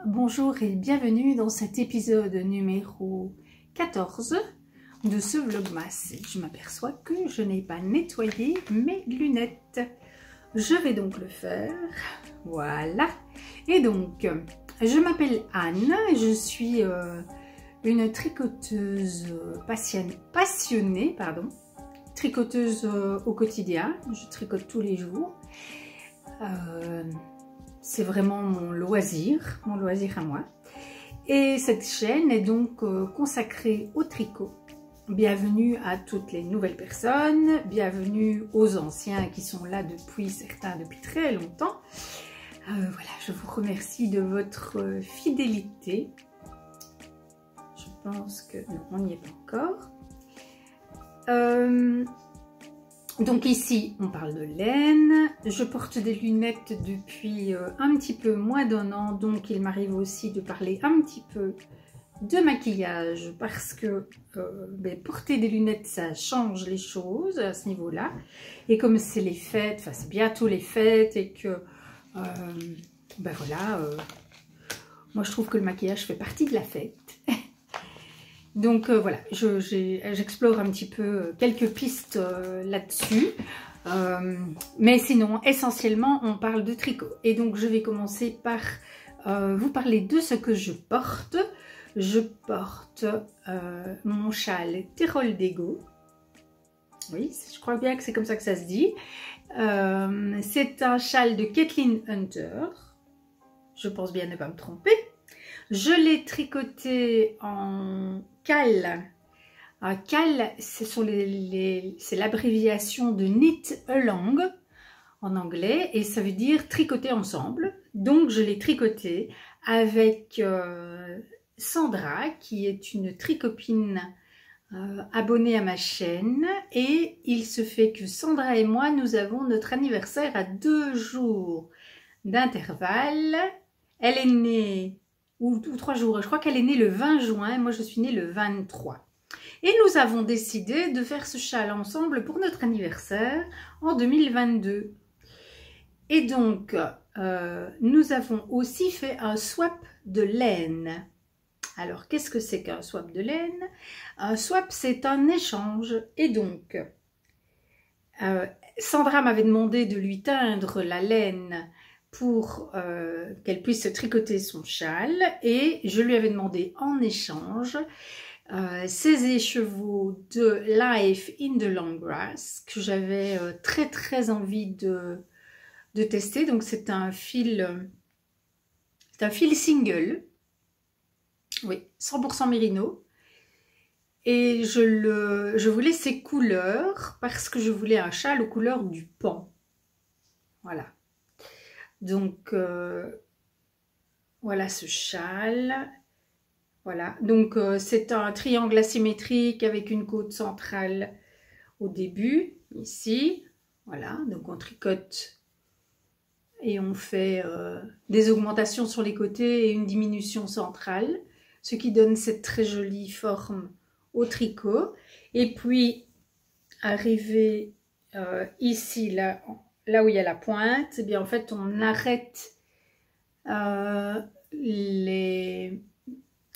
Bonjour et bienvenue dans cet épisode numéro 14 de ce vlogmas. Je m'aperçois que je n'ai pas nettoyé mes lunettes. Je vais donc le faire. Voilà. Et donc, je m'appelle Anne. Je suis une tricoteuse passionnée, tricoteuse au quotidien. Je tricote tous les jours. C'est vraiment mon loisir à moi. Et cette chaîne est donc consacrée au tricot. Bienvenue à toutes les nouvelles personnes, bienvenue aux anciens qui sont là depuis très longtemps. Voilà, je vous remercie de votre fidélité. Je pense que non, on n'y est pas encore. Donc ici, on parle de laine. Je porte des lunettes depuis un petit peu moins d'un an, donc il m'arrive aussi de parler un petit peu de maquillage parce que porter des lunettes, ça change les choses à ce niveau-là. Et comme c'est les fêtes, enfin c'est bientôt les fêtes et que, moi je trouve que le maquillage fait partie de la fête. Donc voilà, j'explore un petit peu quelques pistes là-dessus. Mais sinon, essentiellement, on parle de tricot. Et donc, je vais commencer par vous parler de ce que je porte. Je porte mon châle Tyrol d'Ego. Oui, je crois bien que c'est comme ça que ça se dit. C'est un châle de Kathleen Hunter. Je pense bien ne pas me tromper. Je l'ai tricoté en Cal. Cal, c'est l'abréviation de knit along en anglais et ça veut dire tricoter ensemble. Donc je l'ai tricoté avec Sandra qui est une tricopine abonnée à ma chaîne, et il se fait que Sandra et moi nous avons notre anniversaire à 2 jours d'intervalle. Elle est née ou 3 jours, je crois qu'elle est née le 20 juin, moi je suis née le 23. Et nous avons décidé de faire ce châle ensemble pour notre anniversaire en 2022. Et donc, nous avons aussi fait un swap de laine. Alors, qu'est-ce que c'est qu'un swap de laine? Un swap, c'est un échange. Et donc, Sandra m'avait demandé de lui teindre la laine pour qu'elle puisse se tricoter son châle, et je lui avais demandé en échange ces écheveaux de Life in the Long Grass que j'avais très envie de tester. Donc c'est un fil single, oui, 100% mérino, et je voulais ces couleurs parce que je voulais un châle aux couleurs du pan. Voilà. Donc, voilà ce châle. Voilà, donc c'est un triangle asymétrique avec une côte centrale au début, ici. Voilà, donc on tricote et on fait des augmentations sur les côtés et une diminution centrale, ce qui donne cette très jolie forme au tricot. Et puis, arrivé ici, là où il y a la pointe, eh bien en fait on arrête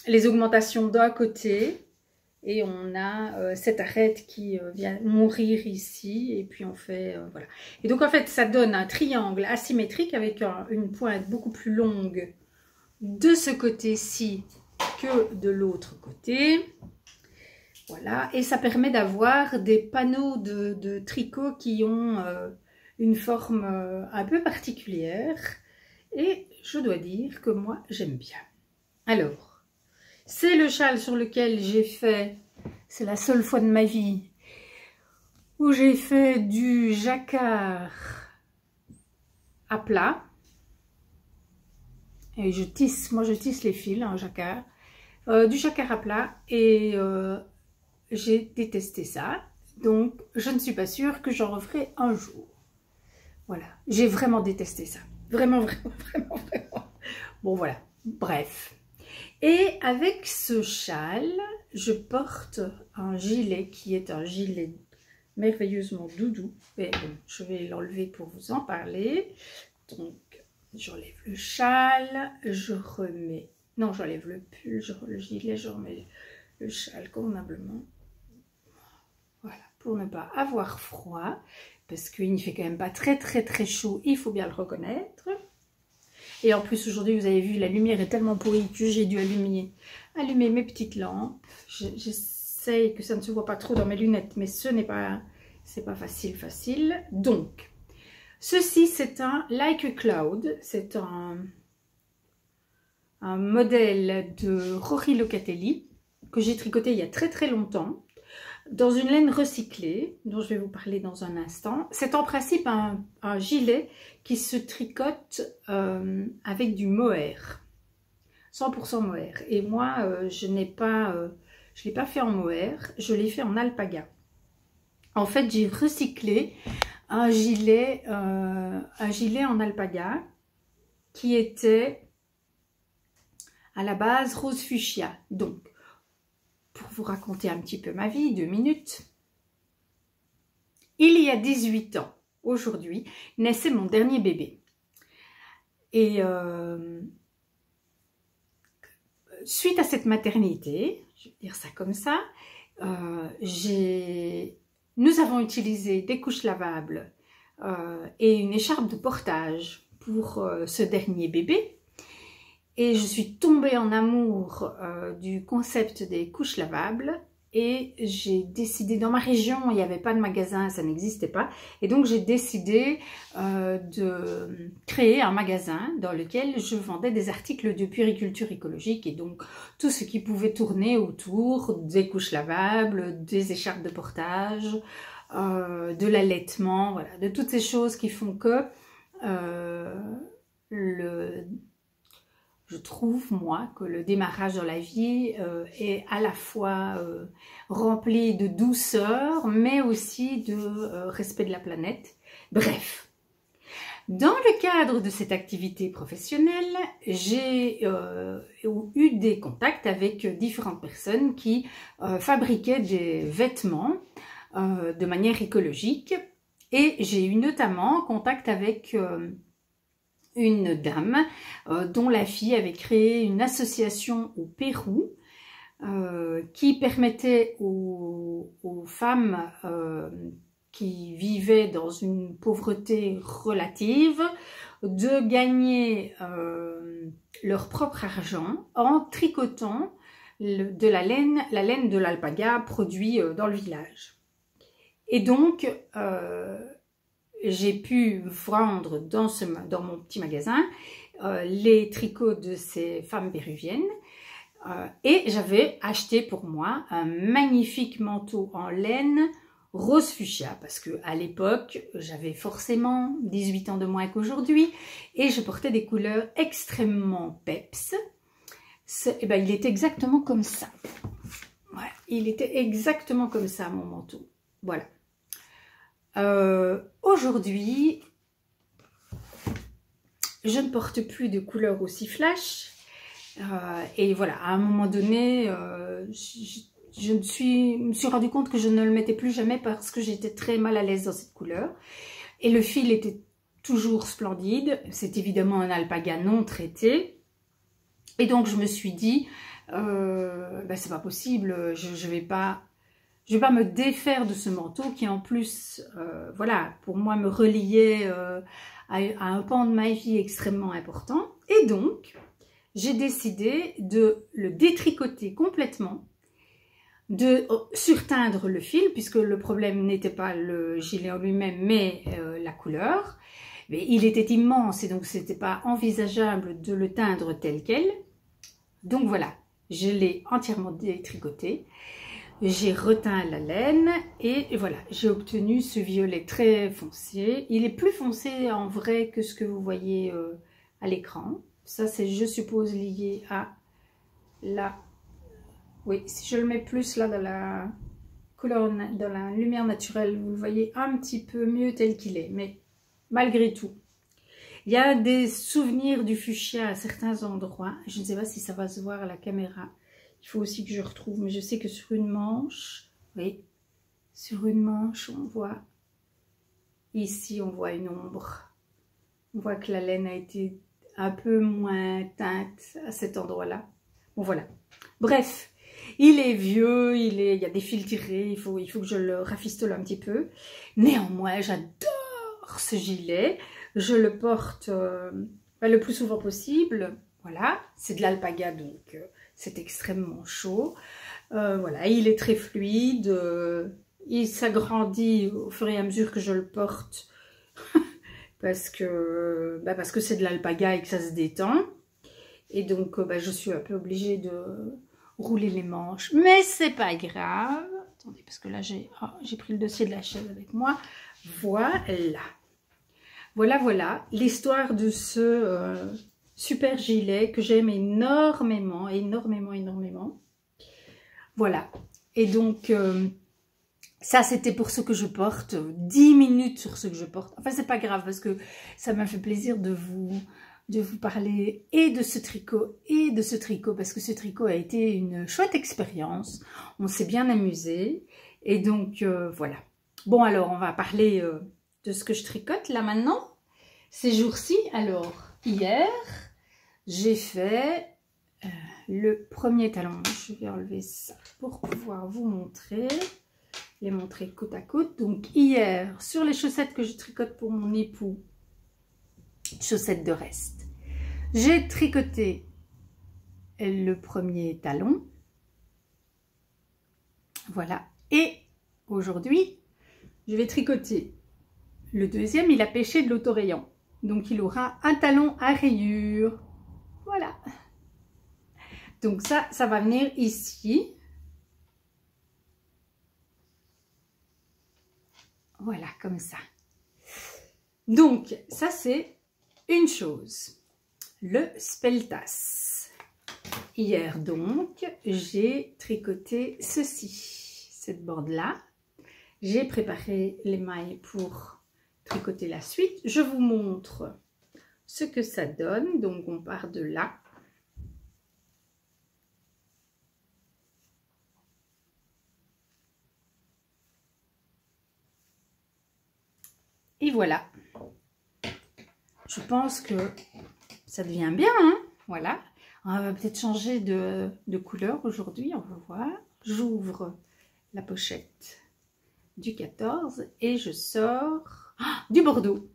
les augmentations d'un côté et on a cette arête qui vient mourir ici, et puis on fait voilà. Et donc en fait ça donne un triangle asymétrique avec une pointe beaucoup plus longue de ce côté-ci que de l'autre côté. Voilà, et ça permet d'avoir des panneaux de tricot qui ont une forme un peu particulière, et je dois dire que moi j'aime bien. Alors, c'est le châle sur lequel j'ai fait, c'est la seule fois de ma vie où j'ai fait du jacquard à plat. Et je tisse les fils en jacquard. Du jacquard à plat, et j'ai détesté ça. Donc, je ne suis pas sûre que j'en referai un jour. Voilà, j'ai vraiment détesté ça. Vraiment. Bon, voilà, bref. Et avec ce châle, je porte un gilet qui est un gilet merveilleusement doudou. Et bon, je vais l'enlever pour vous en parler. Donc J'enlève le châle, je remets... Non, j'enlève le pull, le gilet, je remets le châle convenablement. Voilà, pour ne pas avoir froid, parce qu'il ne fait quand même pas très chaud, il faut bien le reconnaître. Et en plus, aujourd'hui, vous avez vu, la lumière est tellement pourrie que j'ai dû allumer mes petites lampes. J'essaye que ça ne se voit pas trop dans mes lunettes, mais ce n'est pas, c'est pas facile. Donc, ceci, c'est un Like a Cloud. C'est un modèle de Rory Locatelli que j'ai tricoté il y a très longtemps dans une laine recyclée dont je vais vous parler dans un instant. C'est en principe un gilet qui se tricote avec du mohair, 100% mohair. Et moi, je ne l'ai pas fait en mohair, je l'ai fait en alpaga. En fait, j'ai recyclé un gilet en alpaga qui était à la base rose fuchsia. Donc, pour vous raconter un petit peu ma vie, 2 minutes. Il y a 18 ans, aujourd'hui, naissait mon dernier bébé. Et suite à cette maternité, je vais dire ça comme ça, nous avons utilisé des couches lavables et une écharpe de portage pour ce dernier bébé. Et je suis tombée en amour du concept des couches lavables et j'ai décidé, dans ma région, il n'y avait pas de magasin, ça n'existait pas. Et donc j'ai décidé de créer un magasin dans lequel je vendais des articles de puériculture écologique et donc tout ce qui pouvait tourner autour des couches lavables, des écharpes de portage, de l'allaitement, voilà, de toutes ces choses qui font que je trouve, moi, que le démarrage dans la vie est à la fois rempli de douceur, mais aussi de respect de la planète. Bref, dans le cadre de cette activité professionnelle, j'ai eu des contacts avec différentes personnes qui fabriquaient des vêtements de manière écologique. Et j'ai eu notamment contact avec... une dame dont la fille avait créé une association au Pérou qui permettait aux femmes qui vivaient dans une pauvreté relative de gagner leur propre argent en tricotant de la laine de l'alpaga produit dans le village. Et donc, j'ai pu vendre dans mon petit magasin les tricots de ces femmes péruviennes et j'avais acheté pour moi un magnifique manteau en laine rose fuchsia parce que à l'époque j'avais forcément 18 ans de moins qu'aujourd'hui et je portais des couleurs extrêmement peps. Et ben, il était exactement comme ça. Ouais, il était exactement comme ça mon manteau. Voilà. Aujourd'hui, je ne porte plus de couleurs aussi flash et voilà, à un moment donné, je me suis rendu compte que je ne le mettais plus jamais parce que j'étais très mal à l'aise dans cette couleur et le fil était toujours splendide, c'est évidemment un alpaga non traité et donc je me suis dit, ben, c'est pas possible, je vais pas me défaire de ce manteau qui en plus, voilà, pour moi me reliait à un pan de ma vie extrêmement important. Et donc, j'ai décidé de le détricoter complètement, de surteindre le fil, puisque le problème n'était pas le gilet en lui-même, mais la couleur. Mais il était immense et donc c'était pas envisageable de le teindre tel quel. Donc voilà, je l'ai entièrement détricoté. J'ai reteint la laine et voilà, j'ai obtenu ce violet très foncé. Il est plus foncé en vrai que ce que vous voyez à l'écran. Ça, c'est, je suppose, lié à la... Oui, si je le mets plus là dans la couleur, dans la lumière naturelle, vous le voyez un petit peu mieux tel qu'il est. Mais malgré tout, il y a des souvenirs du fuchsia à certains endroits. Je ne sais pas si ça va se voir à la caméra. Il faut aussi que je retrouve, mais je sais que sur une manche, oui, sur une manche, on voit, ici, on voit une ombre. On voit que la laine a été un peu moins teinte à cet endroit-là. Bon, voilà. Bref, il est vieux, il y a des fils tirés, il faut que je le rafistole un petit peu. Néanmoins, j'adore ce gilet. Je le porte le plus souvent possible. Voilà, c'est de l'alpaga, donc c'est extrêmement chaud. Voilà, il est très fluide. Il s'agrandit au fur et à mesure que je le porte. parce que c'est de l'alpaga et que ça se détend. Et donc, je suis un peu obligée de rouler les manches. Mais c'est pas grave. Attendez, parce que là, j'ai pris le dossier de la chaise avec moi. Voilà. Voilà l'histoire de ce super gilet que j'aime énormément. Voilà. Et donc, ça, c'était pour ce que je porte. 10 minutes sur ce que je porte. Enfin, c'est pas grave parce que ça m'a fait plaisir de vous parler et de ce tricot parce que ce tricot a été une chouette expérience. On s'est bien amusé. Et donc, voilà. Bon, alors, on va parler de ce que je tricote là maintenant. Ces jours-ci, alors, hier, j'ai fait le premier talon. Je vais enlever ça pour pouvoir vous montrer. Les montrer côte à côte. Donc, hier, sur les chaussettes que je tricote pour mon époux, chaussettes de reste, j'ai tricoté le premier talon. Voilà. Et aujourd'hui, je vais tricoter le deuxième. Il a pêché de l'autorayant. Donc, il aura un talon à rayures. Voilà. Donc, ça va venir ici. Voilà, comme ça. Donc, ça, c'est une chose. Le speltas. Hier, donc, j'ai tricoté ceci, cette bande-là. J'ai préparé les mailles pour tricoter la suite. Je vous montre ce que ça donne. Donc, on part de là. Et voilà. Je pense que ça devient bien, hein. Voilà. On va peut-être changer de couleur aujourd'hui, on va voir. J'ouvre la pochette du 14 et je sors du bordeaux.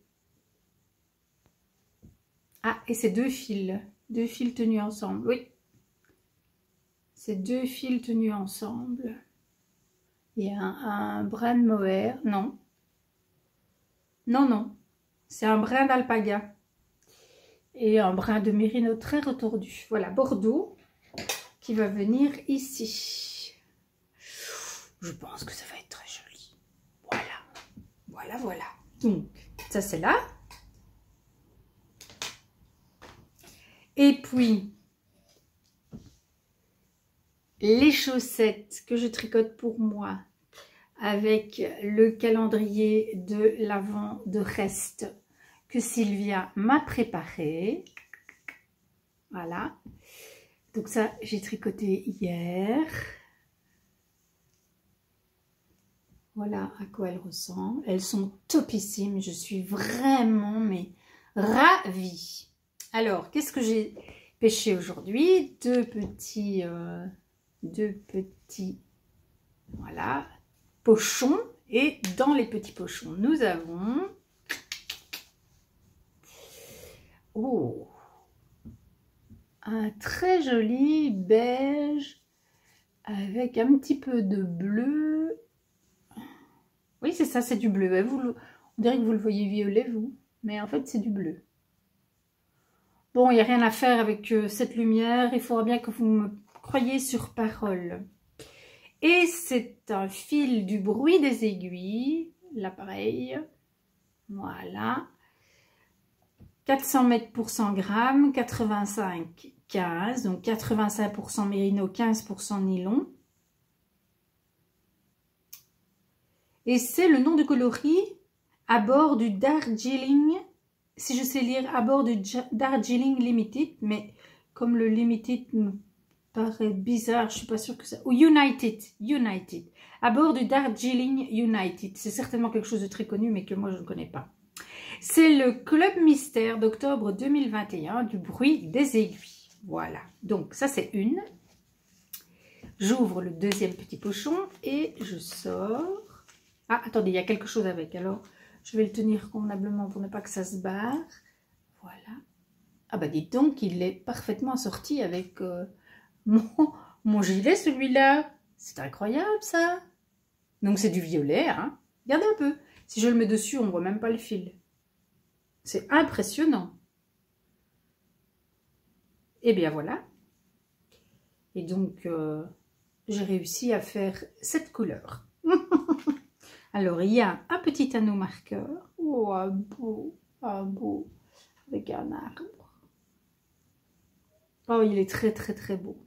Ah, et c'est deux fils tenus ensemble, oui. C'est deux fils tenus ensemble. Il y a un brin de mohair, non. Non, c'est un brin d'alpaga et un brin de mérino très retordu. Voilà, bordeaux qui va venir ici. Je pense que ça va être très joli. Voilà. Donc, ça c'est là. Et puis, les chaussettes que je tricote pour moi avec le calendrier de l'Avent de reste que Sylvia m'a préparé. Voilà. Donc ça, j'ai tricoté hier. Voilà à quoi elles ressemblent. Elles sont topissimes. Je suis vraiment mais ravie. Alors, qu'est-ce que j'ai pêché aujourd'hui? Deux petits, voilà, pochons. Et dans les petits pochons, nous avons un très joli beige avec un petit peu de bleu. Oui, c'est ça, c'est du bleu. On dirait que vous le voyez violet, vous, mais en fait, c'est du bleu. Bon, il n'y a rien à faire avec cette lumière. Il faudra bien que vous me croyiez sur parole. Et c'est un fil du bruit des aiguilles, l'appareil. Voilà. 400 mètres pour 100 grammes, 85, 15. Donc 85% mérino, 15% nylon. Et c'est le nom du coloris à bord du Darjeeling. Si je sais lire, à bord du Darjeeling Limited, mais comme le Limited me paraît bizarre, je suis pas sûre que ça... Ou United, à bord du Darjeeling United. C'est certainement quelque chose de très connu, mais que moi je ne connais pas. C'est le Club Mystère d'octobre 2021 du bruit des aiguilles. Voilà, donc ça c'est une. J'ouvre le deuxième petit pochon et je sors. Ah, attendez, il y a quelque chose avec. Alors, je vais le tenir convenablement pour ne pas que ça se barre. Voilà. Ah bah dites donc, il est parfaitement assorti avec mon gilet, celui-là. C'est incroyable, ça. Donc, c'est du violet, hein. Regardez un peu. Si je le mets dessus, on ne voit même pas le fil. C'est impressionnant. Et bien, voilà. Et donc, j'ai réussi à faire cette couleur. Alors, il y a un petit anneau marqueur. Oh, un beau, avec un arbre. Oh, il est très, très, très beau.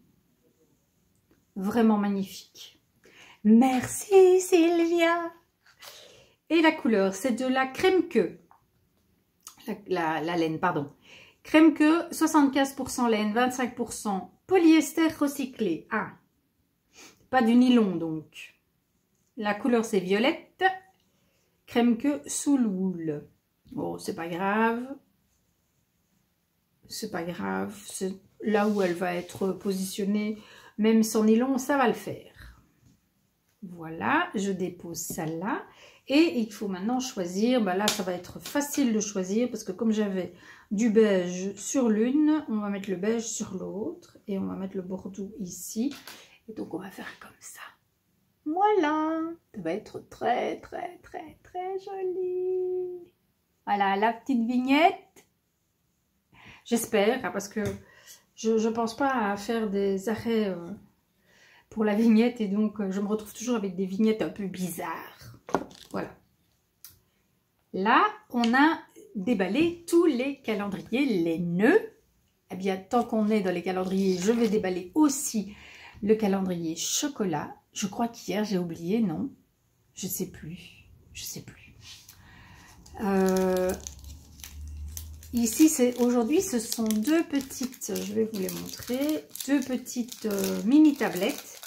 Vraiment magnifique. Merci, Sylvia. Et la couleur, c'est de la crème queue. La laine, pardon. Crème queue, 75% laine, 25% polyester recyclé. Ah, pas du nylon, donc. La couleur, c'est violette. Crème queue sous l'houle. Bon, c'est pas grave. C'est pas grave. C'est là où elle va être positionnée. Même sans nylon, ça va le faire. Voilà, je dépose ça là. Et il faut maintenant choisir. Bah là, ça va être facile de choisir parce que comme j'avais du beige sur l'une, on va mettre le beige sur l'autre. Et on va mettre le bordeaux ici. Et donc, on va faire comme ça. Voilà, ça va être très, très, très, très joli. Voilà, la petite vignette. J'espère, hein, parce que je ne pense pas à faire des arrêts pour la vignette. Et donc, je me retrouve toujours avec des vignettes un peu bizarres. Voilà. Là, on a déballé tous les calendriers, les nœuds. Eh bien, tant qu'on est dans les calendriers, je vais déballer aussi le calendrier chocolat. Je crois qu'hier, j'ai oublié, non? Je sais plus. Je sais plus. Ici, aujourd'hui, ce sont deux petites, je vais vous les montrer, deux petites mini-tablettes.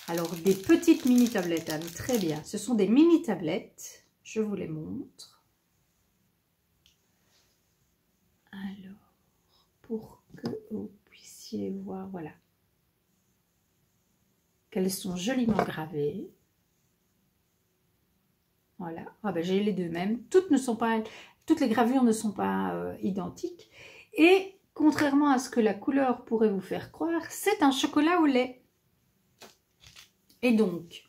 Alors, des petites mini-tablettes, hein, très bien. Ce sont des mini-tablettes. Je vous les montre. Alors, pour que vous puissiez voir, voilà. Qu'elles sont joliment gravées. Voilà. Ah ben, j'ai les deux mêmes. Toutes les gravures ne sont pas identiques. Et contrairement à ce que la couleur pourrait vous faire croire, c'est un chocolat au lait. Et donc,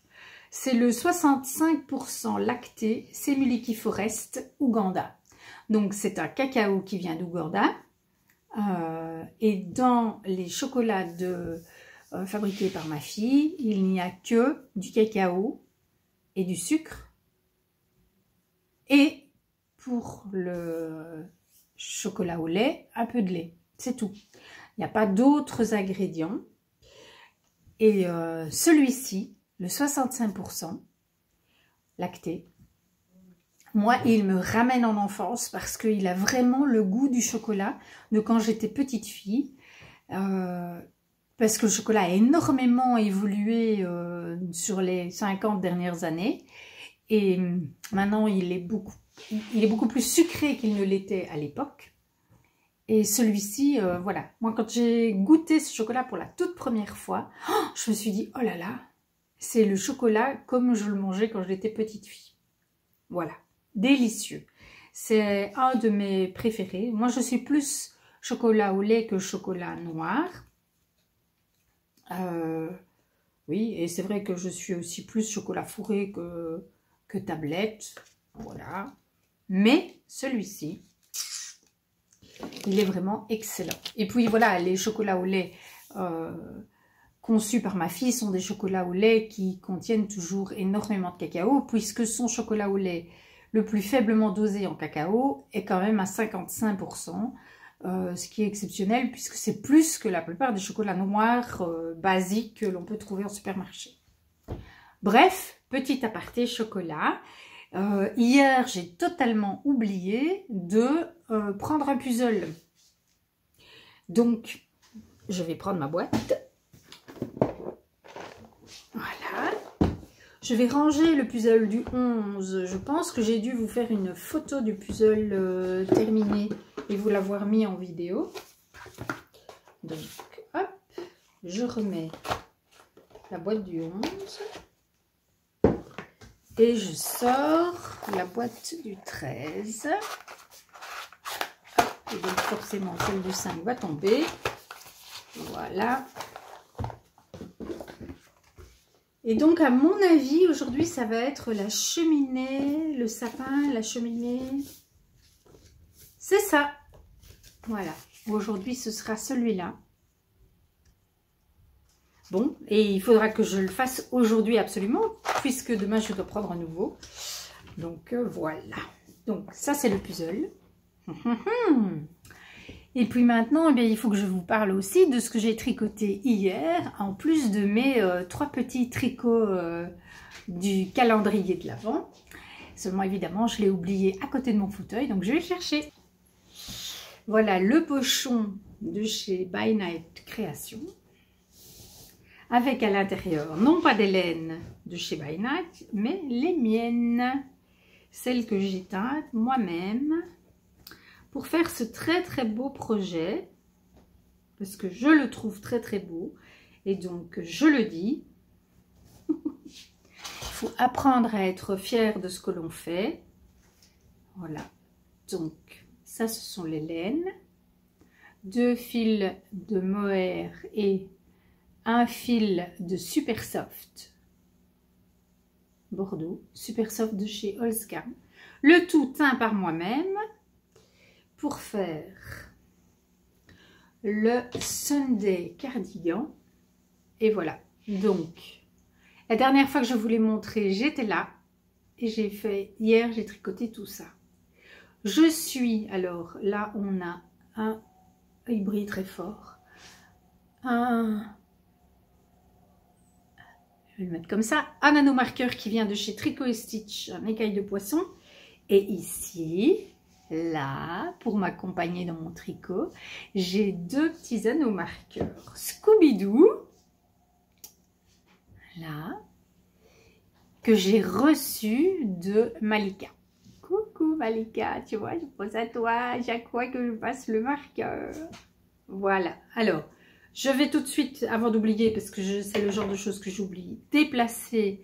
c'est le 65% lacté Semuliki Forest Ouganda. Donc, c'est un cacao qui vient d'Ouganda. Et dans les chocolats fabriqués par ma fille, il n'y a que du cacao et du sucre. Et pour le chocolat au lait, un peu de lait. C'est tout. Il n'y a pas d'autres ingrédients. Et celui-ci, le 65% lacté, moi, il me ramène en enfance parce qu'il a vraiment le goût du chocolat de quand j'étais petite fille. Parce que le chocolat a énormément évolué sur les 50 dernières années. Et maintenant, il est beaucoup plus sucré qu'il ne l'était à l'époque. Et celui-ci, voilà. Moi, quand j'ai goûté ce chocolat pour la toute première fois, je me suis dit, oh là là, c'est le chocolat comme je le mangeais quand j'étais petite fille. Voilà. Délicieux. C'est un de mes préférés. Moi, je suis plus chocolat au lait que chocolat noir. Oui, et c'est vrai que je suis aussi plus chocolat fourré que tablette. Voilà. Mais celui-ci, il est vraiment excellent. Et puis voilà, les chocolats au lait conçus par ma fille sont des chocolats au lait qui contiennent toujours énormément de cacao, puisque son chocolat au lait le plus faiblement dosé en cacao est quand même à 55%, ce qui est exceptionnel puisque c'est plus que la plupart des chocolats noirs basiques que l'on peut trouver en supermarché. Bref, petit aparté chocolat. Hier, j'ai totalement oublié de prendre un puzzle. Donc, je vais prendre ma boîte. Voilà. Je vais ranger le puzzle du 11. Je pense que j'ai dû vous faire une photo du puzzle terminé et vous l'avoir mis en vidéo. Donc, hop, je remets la boîte du 11. Et je sors la boîte du 13. Hop, et donc forcément, celle du 5 va tomber. Voilà. Et donc, à mon avis, aujourd'hui, ça va être la cheminée, le sapin, la cheminée. C'est ça. Voilà. Aujourd'hui, ce sera celui-là. Bon, et il faudra que je le fasse aujourd'hui absolument, puisque demain, je dois prendre un nouveau. Donc, voilà. Donc, ça, c'est le puzzle. Et puis maintenant, eh bien, il faut que je vous parle aussi de ce que j'ai tricoté hier, en plus de mes 3 petits tricots du calendrier de l'Avent. Seulement, évidemment, je l'ai oublié à côté de mon fauteuil, donc je vais chercher. Voilà le pochon de chez By Night Création, avec à l'intérieur, non pas des laines de chez By Night, mais les miennes, celles que j'ai teintes moi-même, pour faire ce très très beau projet, parce que je le trouve très très beau, et donc je le dis, il faut apprendre à être fier de ce que l'on fait. Voilà, donc ça ce sont les laines, 2 fils de mohair et un fil de Super Soft Bordeaux, Super Soft de chez Holzka, le tout teint par moi-même, pour faire le Sunday cardigan. Et voilà, donc la dernière fois que je vous l'ai montré, j'étais là et j'ai fait, hier j'ai tricoté tout ça. Je suis, alors là on a un, il brille très fort, je vais le mettre comme ça, un nanomarqueur qui vient de chez Tricot & Stitch, un écaille de poisson, et ici, là, pour m'accompagner dans mon tricot, j'ai 2 petits anneaux marqueurs Scooby-Doo, là, que j'ai reçus de Malika. Coucou Malika, tu vois, je pense à toi à chaque fois que je passe le marqueur. Voilà, alors, je vais tout de suite, avant d'oublier, parce que c'est le genre de choses que j'oublie, déplacer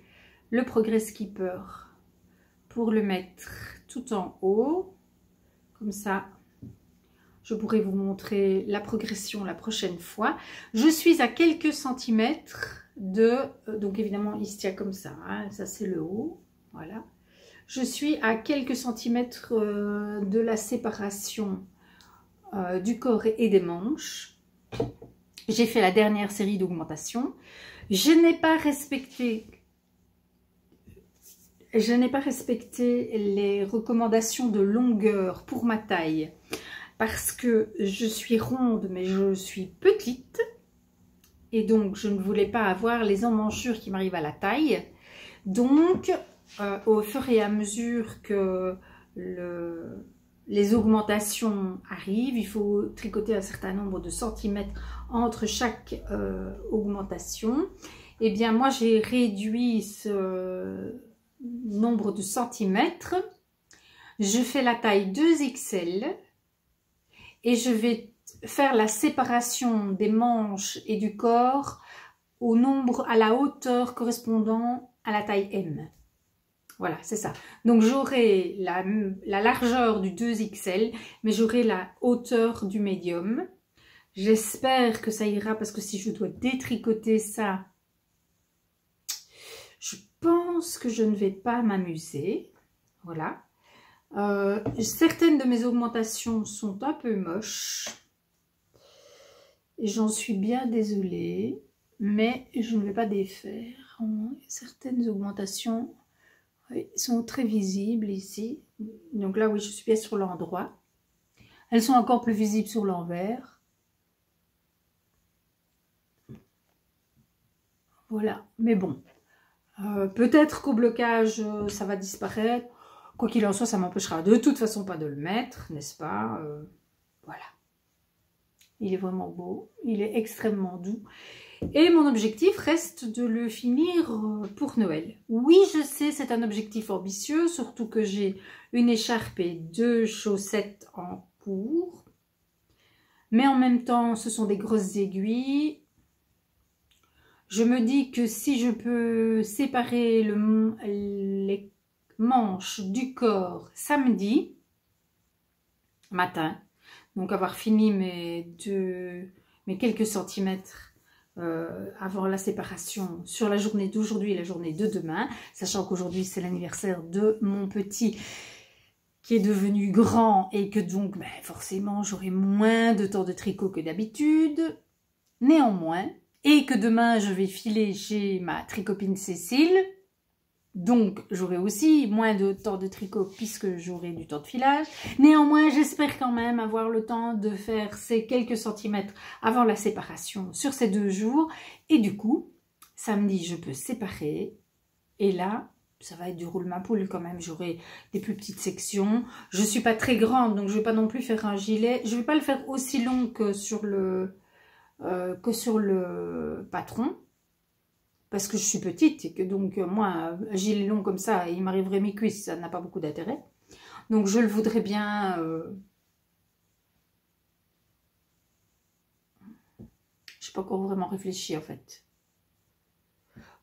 le Progress Keeper pour le mettre tout en haut. Comme ça, je pourrai vous montrer la progression la prochaine fois. Je suis à quelques centimètres de... donc évidemment, il se tient comme ça. Hein, ça, c'est le haut. Voilà. Je suis à quelques centimètres de la séparation du corps et des manches. J'ai fait la dernière série d'augmentation. Je n'ai pas respecté les recommandations de longueur pour ma taille parce que je suis ronde mais je suis petite et donc je ne voulais pas avoir les emmanchures qui m'arrivent à la taille. Donc au fur et à mesure que les augmentations arrivent, il faut tricoter un certain nombre de centimètres entre chaque augmentation. Et bien moi j'ai réduit ce nombre de centimètres. Je fais la taille 2XL et je vais faire la séparation des manches et du corps au nombre, à la hauteur correspondant à la taille M. Voilà, c'est ça. Donc j'aurai la largeur du 2XL, mais j'aurai la hauteur du médium. J'espère que ça ira parce que si je dois détricoter ça, je pense que je ne vais pas m'amuser. Voilà. Certaines de mes augmentations sont un peu moches. Et j'en suis bien désolée. Mais je ne vais pas défaire. Certaines augmentations sont très visibles ici. Donc là, oui, je suis bien sur l'endroit. Elles sont encore plus visibles sur l'envers. Voilà. Mais bon. Peut-être qu'au blocage, ça va disparaître. Quoi qu'il en soit, ça m'empêchera de toute façon pas de le mettre, n'est-ce pas? Voilà. Il est vraiment beau. Il est extrêmement doux. Et mon objectif reste de le finir pour Noël. Oui, je sais, c'est un objectif ambitieux, surtout que j'ai une écharpe et 2 chaussettes en cours. Mais en même temps, ce sont des grosses aiguilles. Je me dis que si je peux séparer les manches du corps samedi matin, donc avoir fini mes quelques centimètres avant la séparation sur la journée d'aujourd'hui et la journée de demain, sachant qu'aujourd'hui c'est l'anniversaire de mon petit qui est devenu grand et que donc forcément j'aurai moins de temps de tricot que d'habitude, néanmoins, et que demain je vais filer chez ma tricopine Cécile, donc j'aurai aussi moins de temps de tricot puisque j'aurai du temps de filage. Néanmoins, j'espère quand même avoir le temps de faire ces quelques centimètres avant la séparation sur ces 2 jours. Et du coup, samedi, je peux séparer. Et là, ça va être du roule-ma-poule quand même. J'aurai des plus petites sections. Je suis pas très grande, donc je vais pas non plus faire un gilet. Je vais pas le faire aussi long que sur le patron. Parce que je suis petite et que donc moi, un gilet long comme ça, il m'arriverait mes cuisses, ça n'a pas beaucoup d'intérêt. Donc je le voudrais bien... je n'ai pas encore vraiment réfléchi en fait.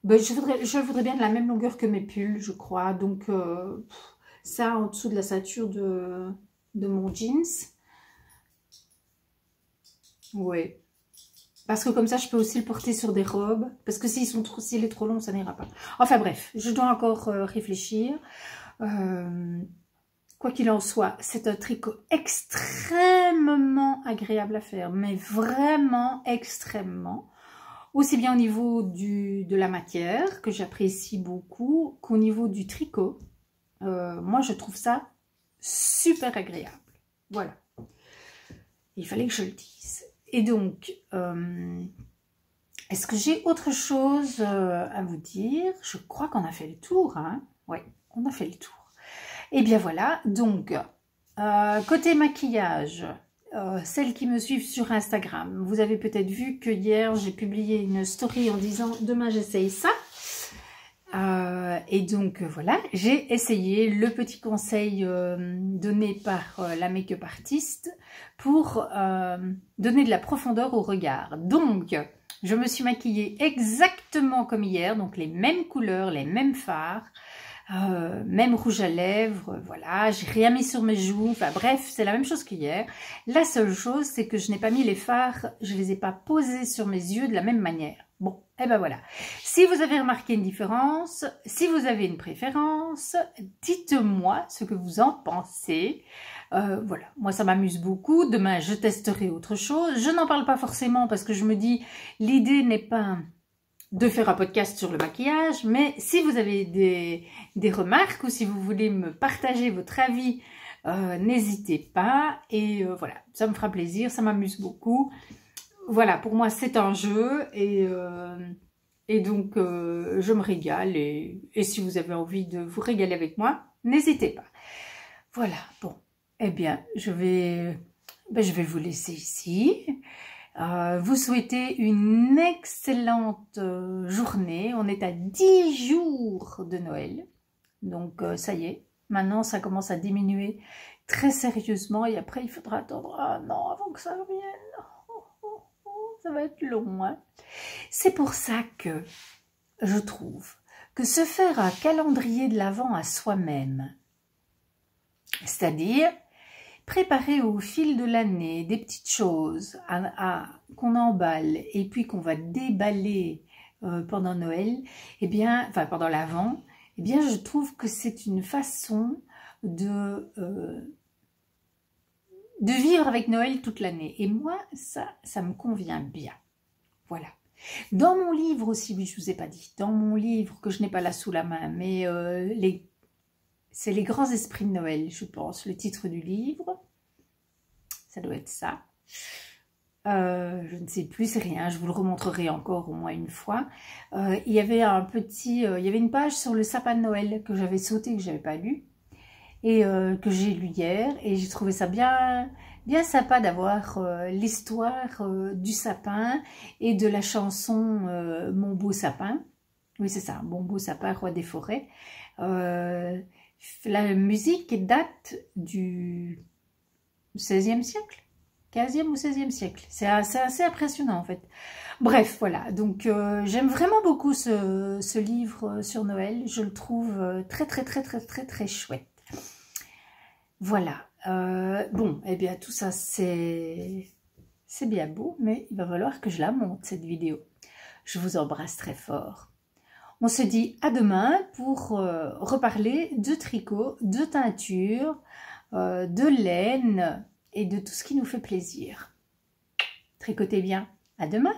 Ben, je le voudrais bien de la même longueur que mes pulls, je crois. Donc ça en dessous de la ceinture de mon jeans. Ouais. Parce que comme ça, je peux aussi le porter sur des robes. Parce que s'il est trop long, ça n'ira pas. Enfin bref, je dois encore réfléchir. Quoi qu'il en soit, c'est un tricot extrêmement agréable à faire. Mais vraiment extrêmement. Aussi bien au niveau de la matière, que j'apprécie beaucoup, qu'au niveau du tricot. Moi, je trouve ça super agréable. Voilà. Il fallait que je le dise. Et donc, est-ce que j'ai autre chose à vous dire? Je crois qu'on a fait le tour. Hein? Oui, on a fait le tour. Et bien voilà, donc, côté maquillage, celles qui me suivent sur Instagram, vous avez peut-être vu que hier, j'ai publié une story en disant « Demain, j'essaye ça ». Et donc voilà, j'ai essayé le petit conseil donné par la make-up artiste pour donner de la profondeur au regard. Donc, je me suis maquillée exactement comme hier, donc les mêmes couleurs, les mêmes fards, même rouge à lèvres, voilà, j'ai rien mis sur mes joues, enfin bref, c'est la même chose qu'hier. La seule chose, c'est que je n'ai pas mis les fards, je les ai pas posés sur mes yeux de la même manière. Bon, et ben voilà. Si vous avez remarqué une différence, si vous avez une préférence, dites-moi ce que vous en pensez. Voilà, moi ça m'amuse beaucoup. Demain, je testerai autre chose. Je n'en parle pas forcément parce que je me dis, l'idée n'est pas de faire un podcast sur le maquillage, mais si vous avez des remarques ou si vous voulez me partager votre avis, n'hésitez pas. Et voilà, ça me fera plaisir, ça m'amuse beaucoup. Voilà, pour moi, c'est un jeu et donc, je me régale. Et si vous avez envie de vous régaler avec moi, n'hésitez pas. Voilà, bon, eh bien, je vais vous laisser ici. Vous souhaitez une excellente journée. On est à 10 jours de Noël. Donc, ça y est, maintenant, ça commence à diminuer très sérieusement. Et après, il faudra attendre un an avant que ça revienne. Ça va être long, hein. C'est pour ça que je trouve que se faire un calendrier de l'Avent à soi-même, c'est-à-dire préparer au fil de l'année des petites choses qu'on emballe et puis qu'on va déballer pendant Noël, eh bien, enfin pendant l'Avent, eh bien, je trouve que c'est une façon de vivre avec Noël toute l'année. Et moi, ça me convient bien. Voilà. Dans mon livre aussi, oui, je ne vous ai pas dit, dans mon livre que je n'ai pas là sous la main, mais c'est les grands esprits de Noël, je pense, le titre du livre. Ça doit être ça. Je ne sais plus, c'est rien, je vous le remontrerai encore au moins une fois. Il y avait il y avait une page sur le sapin de Noël que j'avais sauté, que je n'avais pas lu. et que j'ai lu hier, et j'ai trouvé ça bien sympa d'avoir l'histoire du sapin et de la chanson Mon beau sapin. Oui, c'est ça, Mon beau sapin, roi des forêts. La musique date du XVIe siècle, 15e ou 16e siècle. C'est assez impressionnant en fait. Bref, voilà, donc j'aime vraiment beaucoup ce livre sur Noël. Je le trouve très chouette. Voilà. Bon, eh bien tout ça c'est bien beau, mais il va falloir que je la monte cette vidéo. Je vous embrasse très fort. On se dit à demain pour reparler de tricot, de teinture, de laine et de tout ce qui nous fait plaisir. Tricotez bien. À demain.